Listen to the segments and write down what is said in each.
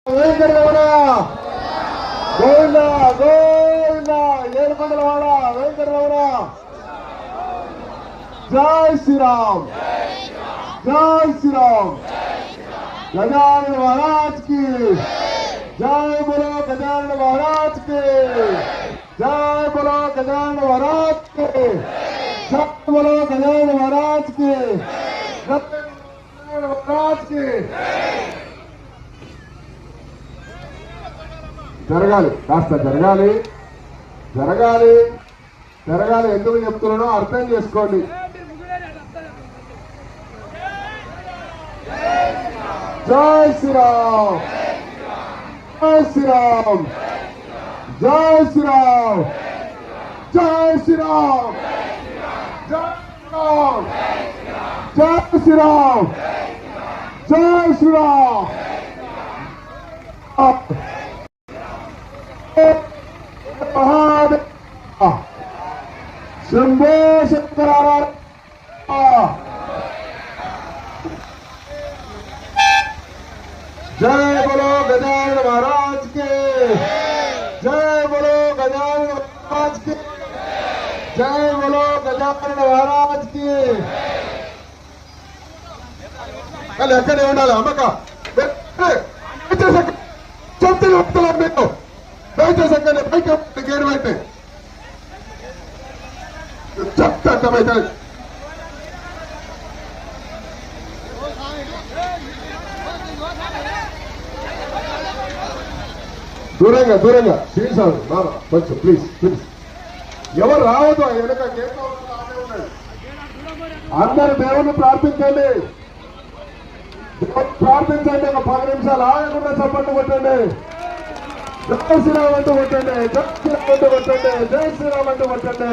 వెంకటరమణ గోవింద గోవింద ఏడుకొండలవాడ వెంకటరమణ జై శ్రీరామ్ జై శ్రీరామ్ गजानन महाराज की जय बोलो गजानन महाराज के जय बोलो गजानन महाराज के जय बोलो गजानन महाराज के गजानन महाराज के జరగాలి కాస్త జరగాలి జరగాలి జరగాలి ఎందుకు చెప్తున్నానో అర్థం చేసుకోండి जय श्री राम जय श्री राम जय श्री राम जय श्री राम जय श्री राम जय श्री राम शंभो शंकरारा जय बोलो गजानन महाराज के जय बोलो गजानन महाराज के जय बोलो गजानन महाराज के कल ఎక్కడే ఉండాలి అమ్మక చెప్తే చెప్తున్నాను నేను దయచేసి పైకి గేరు పెట్టే చెప్తే అర్థమైతే దూరంగా దూరంగా సీరియస్ అవ్వండి బాబా కొంచెం ప్లీజ్ ప్లీజ్ ఎవరు రావద్దు వెనక అందరు దేవుని ప్రార్థించండి ప్రార్థించండి ఒక 10 నిమిషాలు ఆగకుండా చప్పట్లు కొట్టండి జై శ్రీరామ్ అంటూ కొట్టండి జై శ్రీరామ్ అంటూ కొట్టండి జై శ్రీరామ్ అంటూ కొట్టండి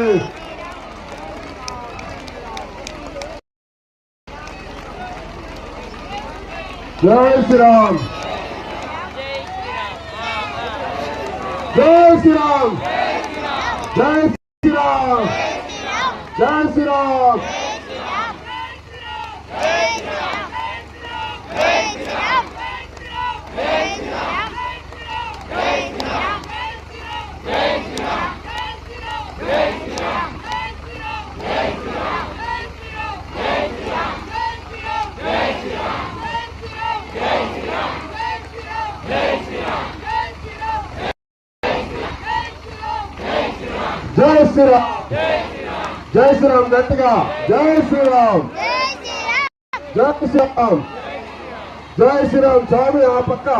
జై శ్రీరామ్ जय श्री राम जय श्री राम जय श्री राम जय श्री राम जय श्री राम गट्टिगा जय श्री राम जय श्री राम जय श्री राम स्वामी आ पक्का